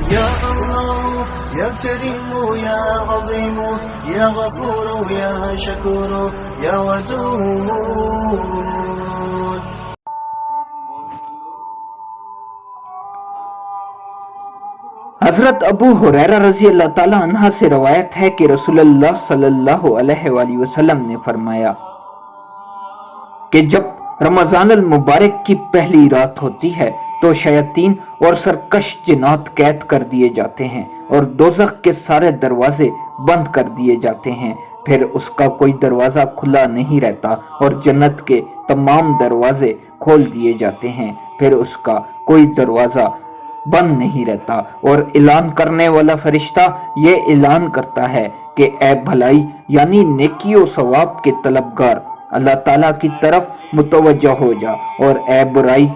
يا الله يا كريم يا عظيم يا غفور يا شكور يا ودود. حضرت ابو ہریرہ رضی اللہ تعالیٰ عنہ سے روایت ہے کہ رسول اللہ صلی اللہ علیہ وآلہ وسلم نے فرمایا کہ جب رمضان المبارک کی پہلی رات ہوتی ہے تو شیاطین اور سرکش جنات قید کر دیے جاتے ہیں اور دوزخ کے سارے دروازے بند کر دیے جاتے ہیں، پھر اس کا کوئی دروازہ کھلا نہیں رہتا اور جنت کے تمام دروازے کھول دیے جاتے ہیں، پھر اس کا کوئی دروازہ بند نہیں رہتا، اور اعلان کرنے والا فرشتہ یہ اعلان کرتا ہے کہ اے بھلائی یعنی نیکی و ثواب کے طلبگار اللہ تعالیٰ کی طرف متوجہ ہو جا، اور اے برائی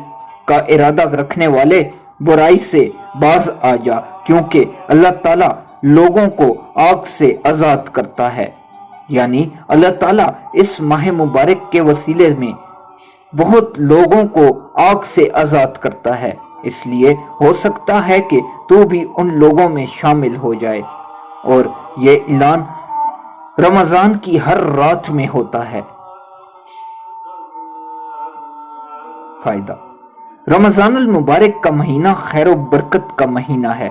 کا ارادہ رکھنے والے برائی سے باز آ جا، کیونکہ اللہ تعالیٰ لوگوں کو آگ سے آزاد کرتا ہے۔ یعنی اللہ تعالیٰ اس ماہ مبارک کے وسیلے میں بہت لوگوں کو آگ سے آزاد کرتا ہے، اس لیے ہو سکتا ہے کہ تو بھی ان لوگوں میں شامل ہو جائے۔ اور یہ اعلان رمضان کی ہر رات میں ہوتا ہے۔ فائدہ: رمضان المبارک کا مہینہ خیر و برکت کا مہینہ ہے۔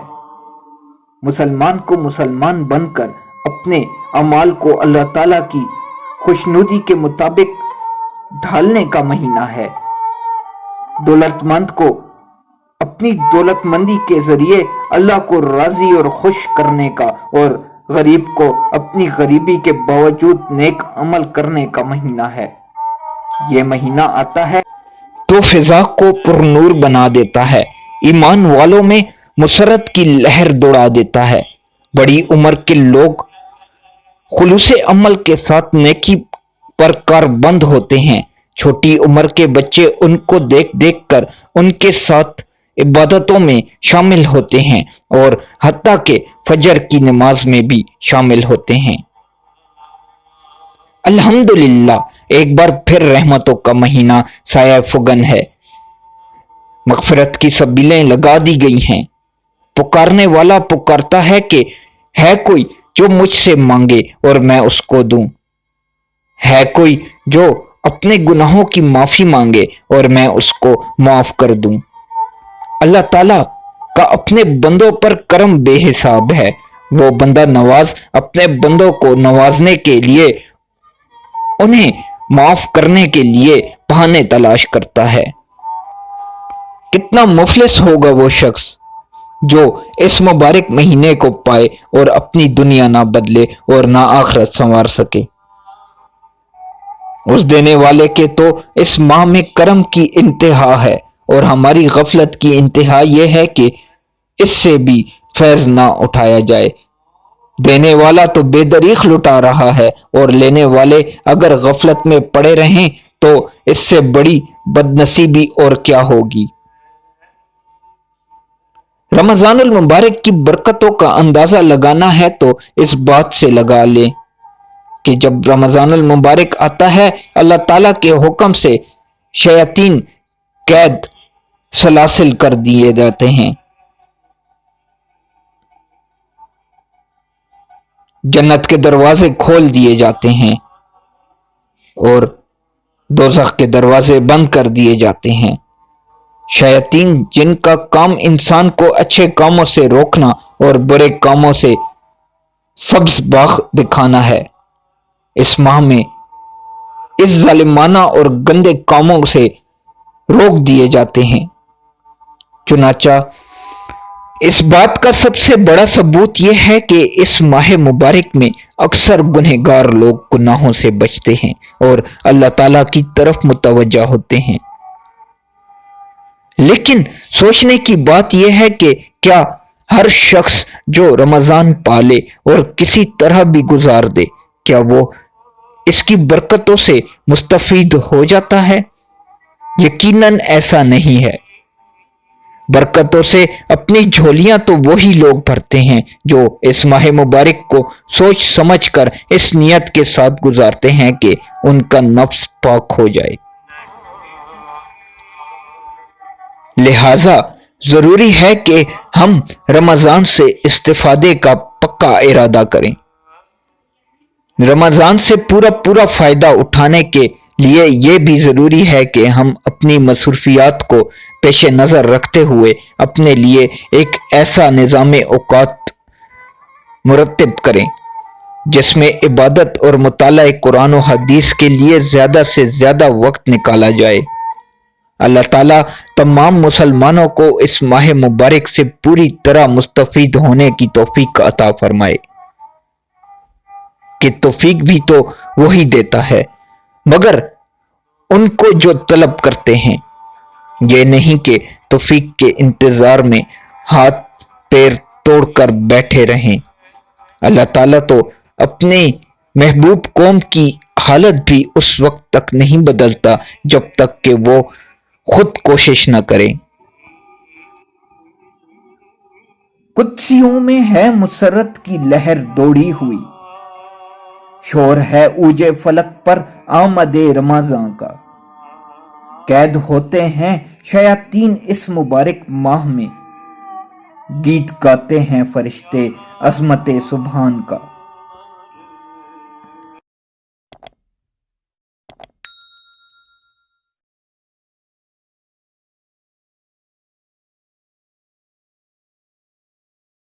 مسلمان کو مسلمان بن کر اپنے اعمال کو اللہ تعالیٰ کی خوشنودی کے مطابق ڈھالنے کا مہینہ ہے۔ دولت مند کو اپنی دولت مندی کے ذریعے اللہ کو راضی اور خوش کرنے کا، اور غریب کو اپنی غریبی کے باوجود نیک عمل کرنے کا مہینہ ہے۔ یہ مہینہ آتا ہے تو فضا کو پر نور بنا دیتا ہے، ایمان والوں میں مسرت کی لہر دوڑا دیتا ہے، بڑی عمر کے لوگ خلوص عمل کے ساتھ نیکی پر کاربند ہوتے ہیں، چھوٹی عمر کے بچے ان کو دیکھ دیکھ کر ان کے ساتھ عبادتوں میں شامل ہوتے ہیں، اور حتیٰ کہ فجر کی نماز میں بھی شامل ہوتے ہیں۔ الحمدللہ ایک بار پھر رحمتوں کا مہینہ سایہ فگن ہے، مغفرت کی سبیلیں لگا دی گئی ہیں، پکارنے والا پکارتا ہے کہ ہے کوئی جو مجھ سے مانگے اور میں اس کو دوں، ہے کوئی جو اپنے گناہوں کی معافی مانگے اور میں اس کو معاف کر دوں۔ اللہ تعالیٰ کا اپنے بندوں پر کرم بے حساب ہے، وہ بندہ نواز اپنے بندوں کو نوازنے کے لیے، انہیں معاف کرنے کے لیے بہانے تلاش کرتا ہے۔ کتنا مفلس ہوگا وہ شخص جو اس مبارک مہینے کو پائے اور اپنی دنیا نہ بدلے اور نہ آخرت سنوار سکے۔ اس دینے والے کے تو اس ماہ میں کرم کی انتہا ہے، اور ہماری غفلت کی انتہا یہ ہے کہ اس سے بھی فیض نہ اٹھایا جائے۔ دینے والا تو بے دریغ لٹا رہا ہے، اور لینے والے اگر غفلت میں پڑے رہیں تو اس سے بڑی بدنصیبی اور کیا ہوگی۔ رمضان المبارک کی برکتوں کا اندازہ لگانا ہے تو اس بات سے لگا لیں کہ جب رمضان المبارک آتا ہے اللہ تعالیٰ کے حکم سے شیاطین قید سلاسل کر دیے جاتے ہیں، جنت کے دروازے کھول دیے جاتے ہیں اور دوزخ کے دروازے بند کر دیے جاتے ہیں۔ شیاطین جن کا کام انسان کو اچھے کاموں سے روکنا اور برے کاموں سے سبز باغ دکھانا ہے، اس ماہ میں اس ظالمانہ اور گندے کاموں سے روک دیے جاتے ہیں۔ چنانچہ اس بات کا سب سے بڑا ثبوت یہ ہے کہ اس ماہ مبارک میں اکثر گنہگار لوگ گناہوں سے بچتے ہیں اور اللہ تعالیٰ کی طرف متوجہ ہوتے ہیں۔ لیکن سوچنے کی بات یہ ہے کہ کیا ہر شخص جو رمضان پالے اور کسی طرح بھی گزار دے، کیا وہ اس کی برکتوں سے مستفید ہو جاتا ہے؟ یقیناً ایسا نہیں ہے۔ برکتوں سے اپنی جھولیاں تو وہی لوگ بھرتے ہیں جو اس ماہ مبارک کو سوچ سمجھ کر اس نیت کے ساتھ گزارتے ہیں کہ ان کا نفس پاک ہو جائے۔ لہٰذا ضروری ہے کہ ہم رمضان سے استفادے کا پکا ارادہ کریں۔ رمضان سے پورا فائدہ اٹھانے کے لیے یہ بھی ضروری ہے کہ ہم اپنی مصروفیات کو پیش نظر رکھتے ہوئے اپنے لیے ایک ایسا نظام اوقات مرتب کریں جس میں عبادت اور مطالعہ قرآن و حدیث کے لیے زیادہ سے زیادہ وقت نکالا جائے۔ اللہ تعالیٰ تمام مسلمانوں کو اس ماہ مبارک سے پوری طرح مستفید ہونے کی توفیق عطا فرمائے، کہ توفیق بھی تو وہی دیتا ہے مگر ان کو جو طلب کرتے ہیں، یہ نہیں کہ توفیق کے انتظار میں ہاتھ پیر توڑ کر بیٹھے رہیں۔ اللہ تعالیٰ تو اپنے محبوب قوم کی حالت بھی اس وقت تک نہیں بدلتا جب تک کہ وہ خود کوشش نہ کرے۔ قدسیوں میں ہے مسرت کی لہر دوڑی ہوئی، شور ہے اوج فلک پر آمد رمضان کا، قید ہوتے ہیں شیاطین اس مبارک ماہ میں، گیت گاتے ہیں فرشتے عظمت سبحان کا۔